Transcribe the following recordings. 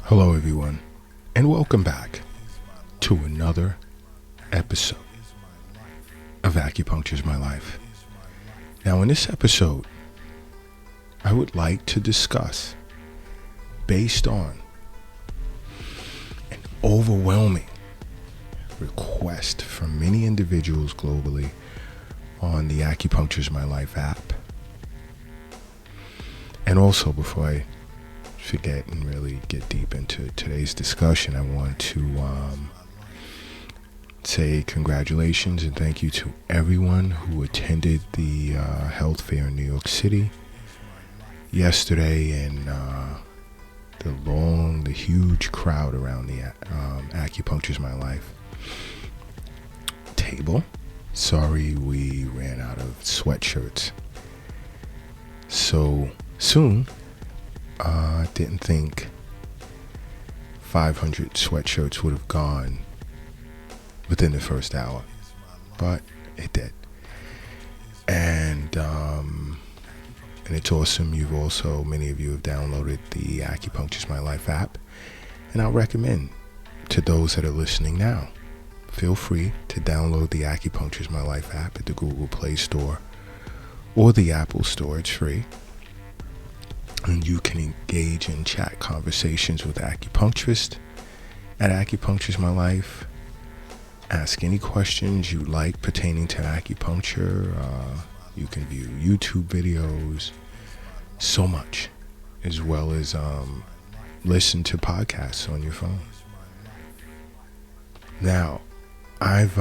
Hello everyone, and welcome back to another episode of Acupuncture is My Life. Now in this episode, I would like to discuss, based on an overwhelming request from many individuals globally on the Acupuncture is My Life app. And also, before I forget and really get deep into today's discussion, I want to say congratulations and thank you to everyone who attended the health fair in New York City yesterday, and the huge crowd around the Acupuncture is My Life table. Sorry we ran out of sweatshirts so soon. Didn't think 500 sweatshirts would have gone within the first hour, but it did. And it's awesome. Many of you have downloaded the Acupuncture is My Life app, and I'll recommend to those that are listening now, feel free to download the Acupuncture is My Life app at the Google Play Store or the Apple Store. It's free. And you can engage in chat conversations with acupuncturists at Acupuncture is My Life. Ask any questions you like pertaining to acupuncture. You can view YouTube videos, so much, as well as listen to podcasts on your phone. Now, I've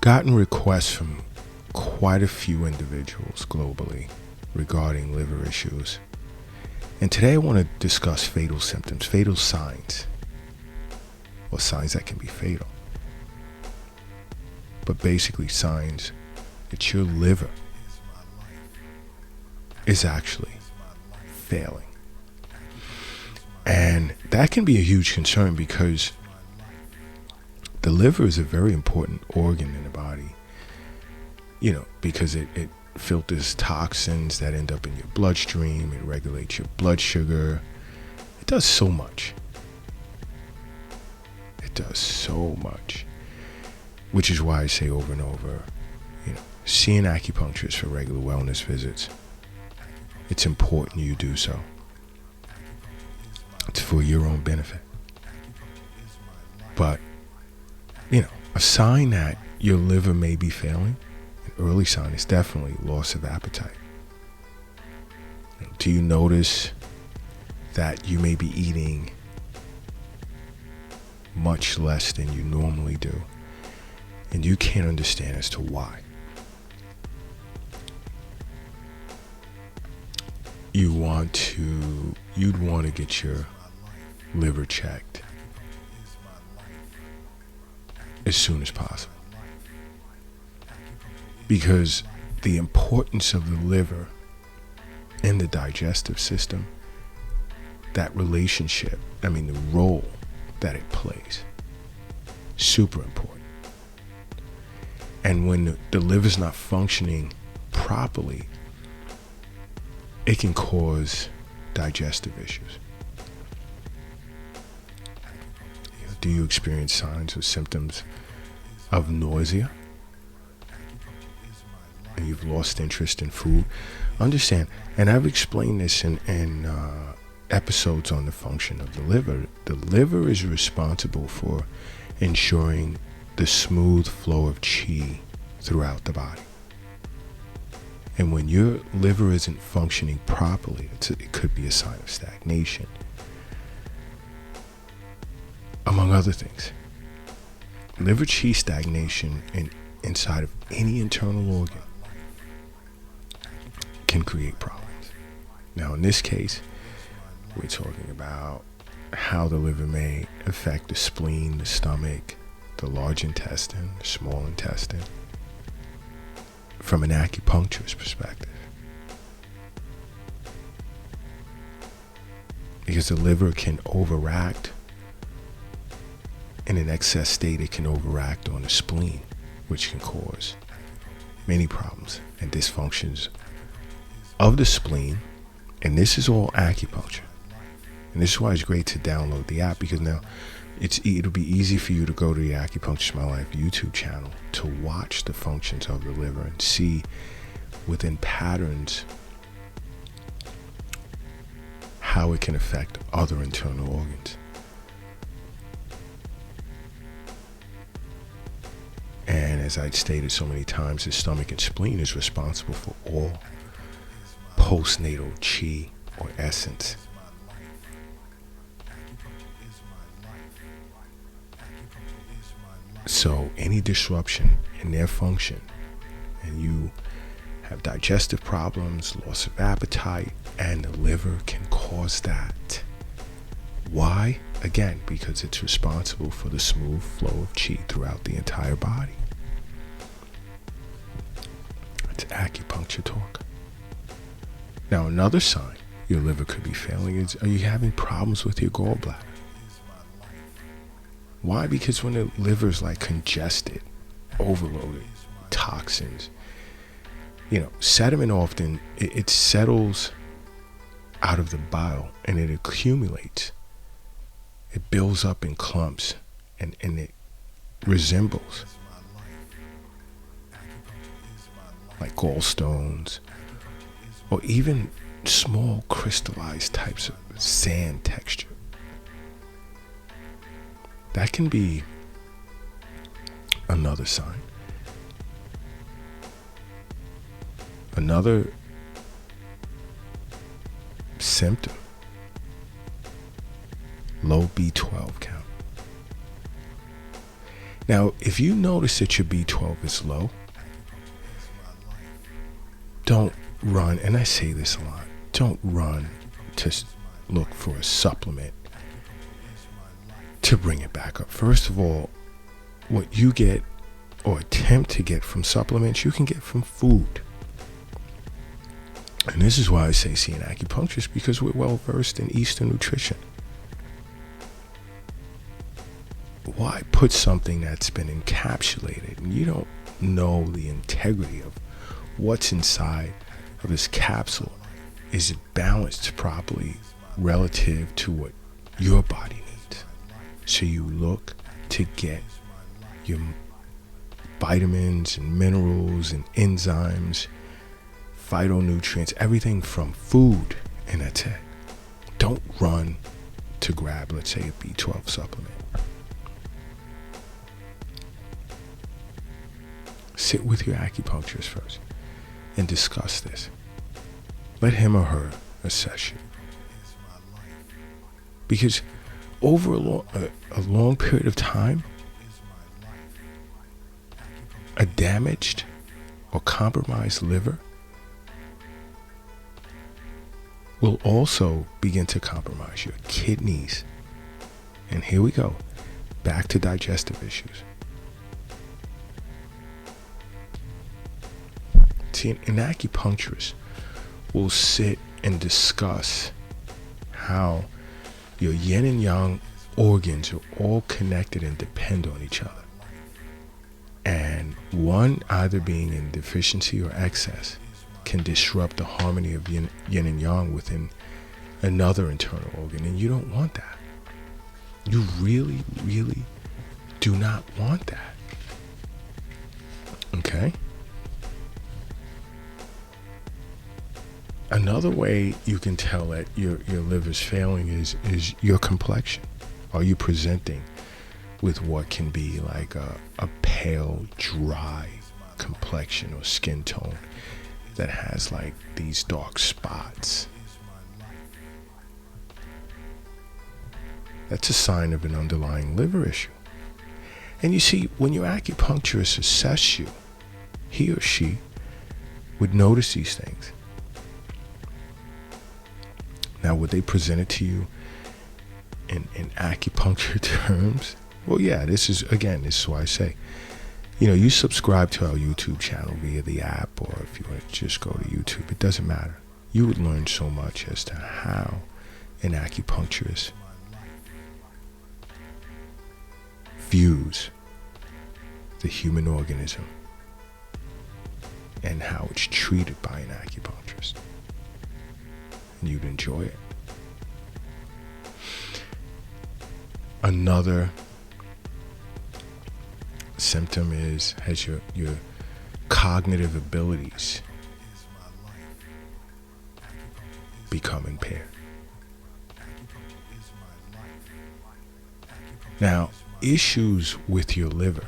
gotten requests from quite a few individuals globally regarding liver issues. And today I want to discuss fatal symptoms, fatal signs, or signs that can be fatal. But basically signs that your liver is actually failing. And that can be a huge concern because the liver is a very important organ in the body. Because it filters toxins that end up in your bloodstream. It regulates your blood sugar. It does so much. Which is why I say over and over, see an acupuncturist for regular wellness visits. It's important you do so. It's for your own benefit. But, a sign that your liver may be failing, early sign, is definitely loss of appetite. Do you notice that you may be eating much less than you normally do, and you can't understand as to why? You'd want to get your liver checked as soon as possible. Because the importance of the liver in the digestive system, that relationship, the role that it plays, super important. And when the liver's not functioning properly, it can cause digestive issues. Do you experience signs or symptoms of nausea? And you've lost interest in food? Understand, and I've explained this in episodes on the function of the liver. The liver is responsible for ensuring the smooth flow of qi throughout the body. And when your liver isn't functioning properly, it could be a sign of stagnation, among other things. Liver qi stagnation inside of any internal organ can create problems. Now, in this case, we're talking about how the liver may affect the spleen, the stomach, the large intestine, the small intestine, from an acupuncturist perspective. Because the liver can overact. In an excess state, it can overact on the spleen, which can cause many problems and dysfunctions of the spleen And this is all acupuncture. And this is why it's great to download the app, because now it'll be easy for you to go to the Acupuncture My Life YouTube channel to watch the functions of the liver and see within patterns how it can affect other internal organs. And as I'd stated so many times, the stomach and spleen is responsible for all postnatal chi or essence. So any disruption in their function, and you have digestive problems, loss of appetite, and the liver can cause that. Why? Again, because it's responsible for the smooth flow of chi throughout the entire body. It's acupuncture talk. Now, another sign your liver could be failing is, are you having problems with your gallbladder? Why? Because when the liver's like congested, overloaded, toxins, sediment often, it settles out of the bile and it accumulates. It builds up in clumps and it resembles like gallstones or even small crystallized types of sand texture. That can be another sign. Another symptom, low B12 count. Now, if you notice that your B12 is low, don't run, and I say this a lot, don't run to look for a supplement to bring it back up. First of all, what you get or attempt to get from supplements, you can get from food. And this is why I say see an acupuncturist, because we're well versed in Eastern nutrition. Why put something that's been encapsulated and you don't know the integrity of what's inside of this capsule? Is it balanced properly relative to what your body needs? So you look to get your vitamins and minerals and enzymes, phytonutrients, everything from food, and that's it. Don't run to grab, let's say, a B12 supplement. Sit with your acupuncturist first and discuss this. Let him or her assess you. Because over a long period of time, a damaged or compromised liver will also begin to compromise your kidneys. And here we go, back to digestive issues. See, an acupuncturist will sit and discuss how your yin and yang organs are all connected and depend on each other. And one either being in deficiency or excess can disrupt the harmony of yin and yang within another internal organ. And you don't want that. You really, really do not want that. Okay? Another way you can tell that your liver's failing is your complexion. Are you presenting with what can be like a pale, dry complexion or skin tone that has like these dark spots? That's a sign of an underlying liver issue. And you see, when your acupuncturist assesses you, he or she would notice these things. Now, would they present it to you in acupuncture terms? Well, yeah, this is why I say, you subscribe to our YouTube channel via the app, or if you want to just go to YouTube, it doesn't matter. You would learn so much as to how an acupuncturist views the human organism and how it's treated by an acupuncturist. and you'd enjoy it. Another symptom has your cognitive abilities become impaired. Now, issues with your liver,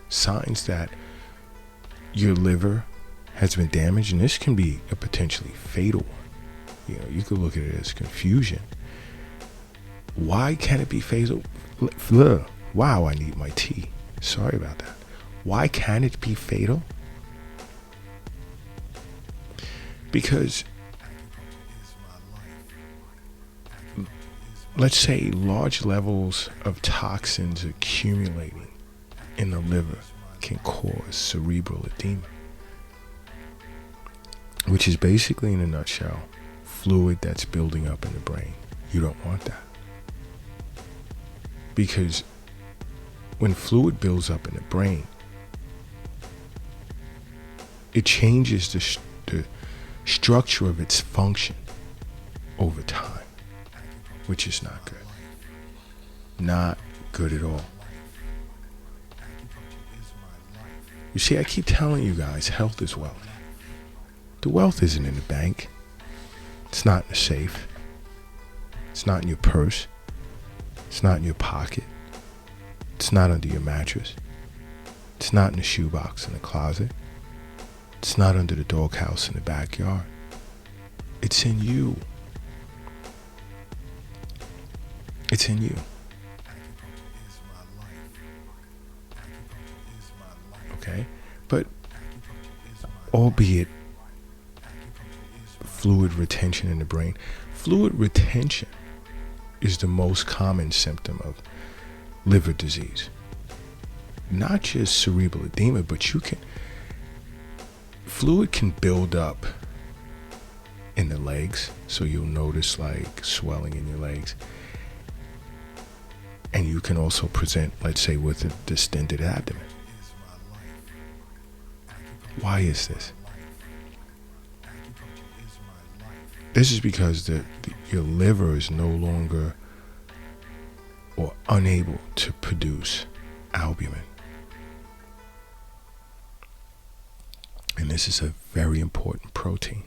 signs that your liver has been damaged, and this can be a potentially fatal one. You could look at it as confusion. Why can it be fatal? Wow, I need my tea. Sorry about that. Why can it be fatal? Because, let's say, large levels of toxins accumulating in the liver can cause cerebral edema, which is basically, in a nutshell, fluid that's building up in the brain. You don't want that. Because when fluid builds up in the brain, it changes the structure of its function over time, which is not good. Not good at all. You see, I keep telling you guys, health is wealth. The wealth isn't in the bank. It's not in the safe. It's not in your purse. It's not in your pocket. It's not under your mattress. It's not in the shoebox in the closet. It's not under the doghouse in the backyard. It's in you. It's in you. Okay? But albeit fluid retention in the brain, fluid retention is the most common symptom of liver disease. Not just cerebral edema, but fluid can build up in the legs, so you'll notice like swelling in your legs. And you can also present, let's say, with a distended abdomen. Why is this? This is because your liver is no longer or unable to produce albumin. And this is a very important protein.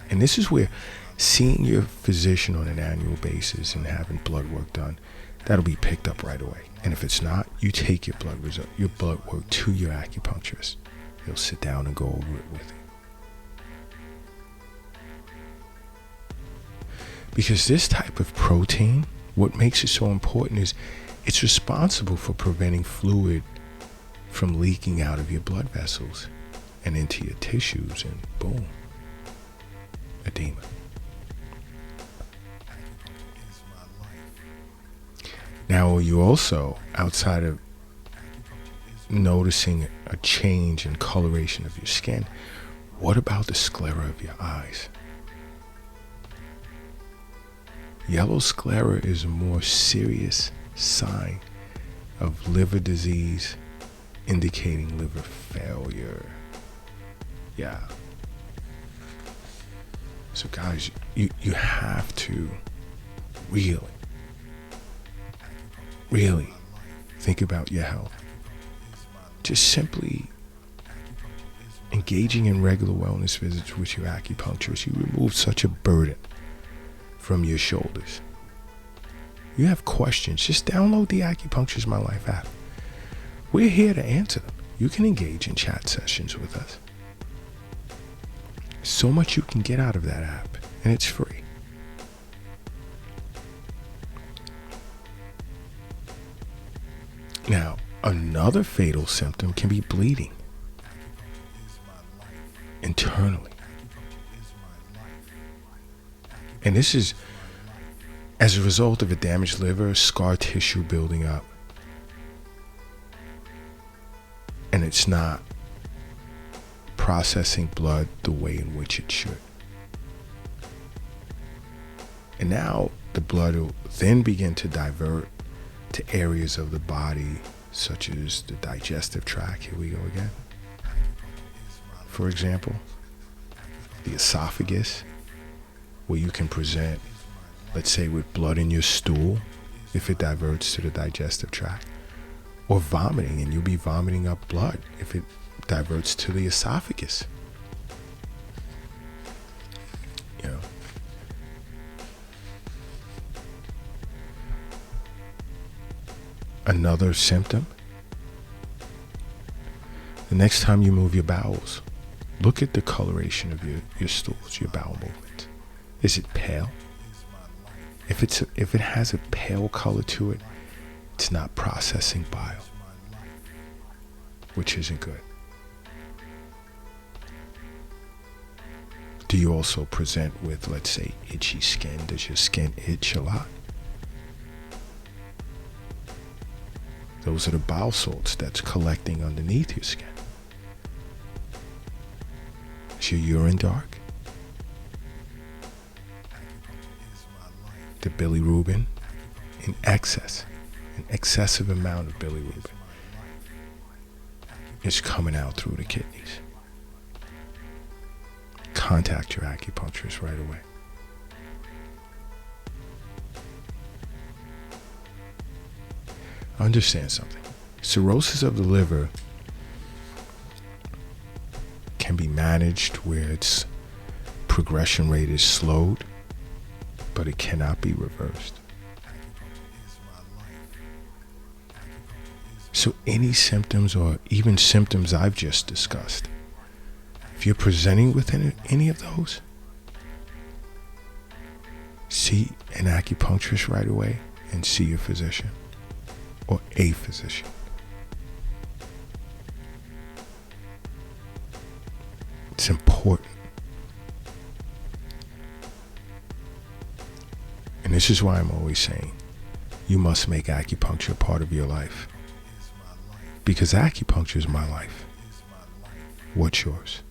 And this is where seeing your physician on an annual basis and having blood work done, that'll be picked up right away. And if it's not, you take your blood work to your acupuncturist. He'll sit down and go over it with you. Because this type of protein, what makes it so important is it's responsible for preventing fluid from leaking out of your blood vessels and into your tissues, and boom, edema. Now, you also, outside of noticing a change in coloration of your skin, what about the sclera of your eyes? Yellow sclera is a more serious sign of liver disease, indicating liver failure. Yeah. So guys, you have to really think about your health. Just simply engaging in regular wellness visits with your acupuncturist, you remove such a burden from your shoulders. You have questions, just download the Acupuncture's My Life app. We're here to answer them. You can engage in chat sessions with us. So much you can get out of that app, and it's free. Now, another fatal symptom can be bleeding internally. And this is as a result of a damaged liver, scar tissue building up. And it's not processing blood the way in which it should. And now the blood will then begin to divert to areas of the body, such as the digestive tract. Here we go again. For example, the esophagus, where you can present, let's say, with blood in your stool, if it diverts to the digestive tract, or vomiting, and you'll be vomiting up blood if it diverts to the esophagus. You know. Another symptom, the next time you move your bowels, look at the coloration of your stools, your bowel movement. Is it pale? If it has a pale color to it, it's not processing bile, which isn't good. Do you also present with, let's say, itchy skin? Does your skin itch a lot? Those are the bile salts that's collecting underneath your skin. Is your urine dark? The bilirubin in excess, an excessive amount of bilirubin is coming out through the kidneys. Contact your acupuncturist right away. Understand something. Cirrhosis of the liver can be managed where its progression rate is slowed, but it cannot be reversed. So any symptoms, or even symptoms I've just discussed, if you're presenting with any of those, see an acupuncturist right away and see your physician or a physician. It's important. And this is why I'm always saying, you must make acupuncture part of your life. Because acupuncture is my life. What's yours?